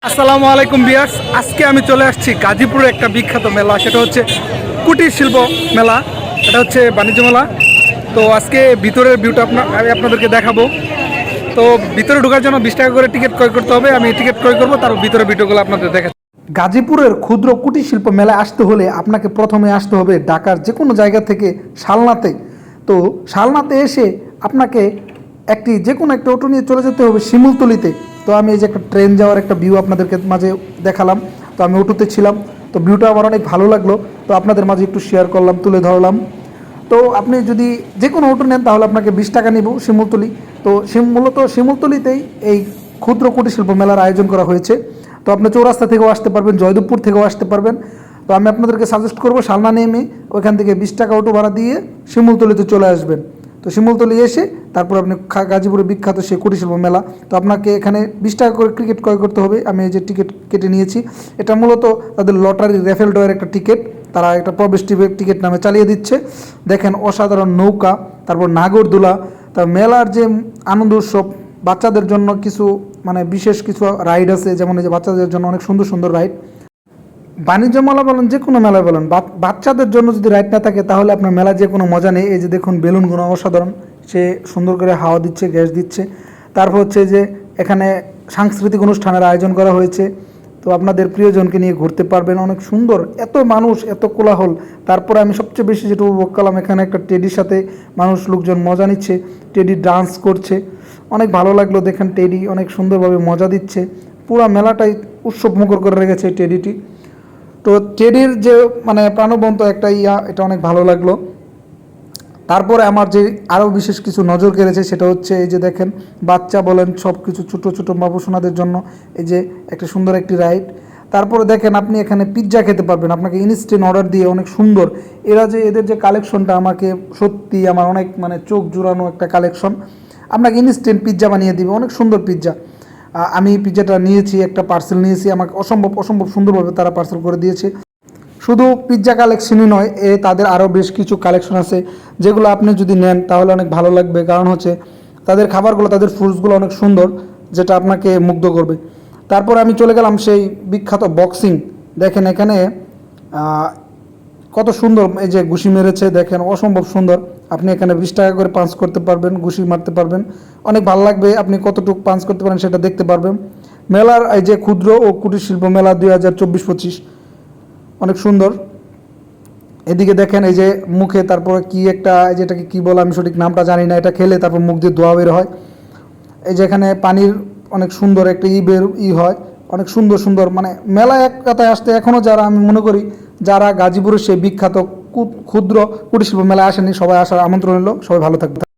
আসসালামু আলাইকুম ভিউয়ার্স, আজকে আমি চলে আসছি গাজীপুরের একটা বিখ্যাত মেলা, সেটা হচ্ছে কুটির শিল্প মেলা। এটা হচ্ছে বাণিজ্য মেলা। তো আজকে ভিতরের ভিউটা আমি আপনাদেরকে দেখাবো। তো ভিতরে ঢোকার জন্য 20 টাকা করে টিকিট ক্রয় করতে হবে। আমি টিকিট ক্রয় করবো, তার ভিতরে ভিডিওগুলো আপনাদের দেখাচ্ছি। গাজীপুরের ক্ষুদ্র কুটির শিল্প মেলায় আসতে হলে আপনাকে প্রথমে আসতে হবে ঢাকার যে কোনো জায়গা থেকে শালনাতে। তো শালনাতে এসে আপনাকে যে কোনো একটা অটো নিয়ে চলে যেতে হবে শিমুলতলিতে। তো আমি এই যে একটা ট্রেন যাওয়ার একটা ভিউ আপনাদেরকে মাঝে দেখালাম। তো আমি অটোতে ছিলাম, তো ভিউটা আমার অনেক ভালো লাগলো, তো আপনাদের মাঝে একটু শেয়ার করলাম, তুলে ধরলাম। তো আপনি যদি যে কোনো অটো নেন তাহলে আপনাকে 20 টাকা নিব শিমুলতলি। তো মূলত শিমুলতলিতেই এই ক্ষুদ্র কুটির শিল্প মেলার আয়োজন করা হয়েছে। তো আপনি চৌরাস্তা থেকেও আসতে পারবেন, জয়দেবপুর থেকেও আসতে পারবেন। তো আমি আপনাদেরকে সাজেস্ট করবো শালনা নেমে ওইখান থেকে 20 টাকা অটো ভাড়া দিয়ে শিমুলতলিতে চলে আসবেন। তো শিমুলতলি এসে তারপর আপনি গাজীপুরের বিখ্যাত সেই কুটির শিল্প মেলা। তো আপনাকে এখানে 20 টাকা করে টিকিট ক্রয় করতে হবে। আমি এই যে টিকিট কেটে নিয়েছি, এটা মূলত তাদের লটারি রেফেল ড্রয়ের একটা টিকিট। তারা একটা প্রবেশ টিকিট নামে চালিয়ে দিচ্ছে। দেখেন অসাধারণ নৌকা, তারপর নাগরদোলা, তার মেলার যে আনন্দ উৎসব, বাচ্চাদের জন্য কিছু বিশেষ কিছু রাইড আছে, যেমন এই যে বাচ্চাদের জন্য অনেক সুন্দর সুন্দর রাইড। বাণিজ্য মেলা বলেন, যে কোনো মেলা বলেন, বাচ্চাদের জন্য যদি রাইড না থাকে তাহলে আপনার মেলা যে কোনো মজা নেই। এই যে দেখুন বেলুনগুলো অসাধারণ, সে সুন্দর করে হাওয়া দিচ্ছে, গ্যাস দিচ্ছে। তারপর হচ্ছে যে এখানে সাংস্কৃতিক অনুষ্ঠানের আয়োজন করা হয়েছে। তো আপনাদের প্রিয়জনকে নিয়ে ঘুরতে পারবেন, অনেক সুন্দর, এত মানুষ, এত কোলাহল। তারপরে আমি সবচেয়ে বেশি যেটা উপভোগ করলাম, এখানে একটা টেডির সাথে লোকজন মজা নিচ্ছে, টেডি ডান্স করছে, অনেক ভালো লাগলো। দেখেন টেডি অনেক সুন্দরভাবে মজা দিচ্ছে, পুরো মেলাটাই উৎসব মুখর করে রেখেছে টেডিটি। তো টেডির যে প্রাণবন্ত একটা এটা অনেক ভালো লাগলো। তারপরে আমার যে আরও বিশেষ কিছু নজর কেড়েছে সেটা হচ্ছে এই যে দেখেন বাচ্চা বলেন সব কিছু ছোটো ছোটো বাবুসোনাদের জন্য এই যে একটা সুন্দর একটি রাইড। তারপরে দেখেন আপনি এখানে পিৎজা খেতে পারবেন, আপনাকে ইনস্ট্যান্ট অর্ডার দিয়ে, অনেক সুন্দর। এদের যে কালেকশনটা আমাকে সত্যি আমার অনেক চোখ জুড়ানো একটা কালেকশন। আপনাকে ইনস্ট্যান্ট পিৎজা বানিয়ে দিবে, অনেক সুন্দর পিৎজা। আমি পিৎজাটা নিয়েছি, একটা পার্সেল নিয়েছি, আমাকে অসম্ভব অসম্ভব সুন্দরভাবে তারা পার্সেল করে দিয়েছে। শুধু পিৎজা কালেকশনই নয়, তাদের আরও বেশ কিছু কালেকশন আছে যেগুলো আপনি যদি নেন তাহলে অনেক ভালো লাগবে। কারণ হচ্ছে তাদের খাবারগুলো, তাদের ফুডসগুলো অনেক সুন্দর, যেটা আপনাকে মুগ্ধ করবে। তারপর আমি চলে গেলাম সেই বিখ্যাত বক্সিং। দেখেন এখানে কত সুন্দর, এই যে ঘুষি মেরেছে, দেখেন অসম্ভব সুন্দর। আপনি এখানে 20 টাকা করে পাঞ্চ করতে পারবেন, ঘুষি মারতে পারবেন, অনেক ভালো লাগবে। আপনি কতটুকু পাঞ্চ করতে পারেন সেটা দেখতে পারবেন। মেলার এই যে ক্ষুদ্র ও কুটির শিল্প মেলা 2024-25 অনেক সুন্দর। এদিকে দেখেন এই যে মুখে তারপরে কি একটা, যেটাকে কি বলে আমি সঠিক নামটা জানি না, এটা খেলে তারপর মুখ দিয়ে ধোয়া বের হয়। এই যে এখানে পানির অনেক সুন্দর একটা হয়, অনেক সুন্দর সুন্দর। মেলায় এক কথায় আসতে এখনও যারা, আমি মনে করি যারা গাজীপুরের সেই বিখ্যাত ক্ষুদ্র কুটির শিল্প মেলায় আসেনি, সবাই আসার আমন্ত্রণ হলো। সবাই ভালো থাকবে।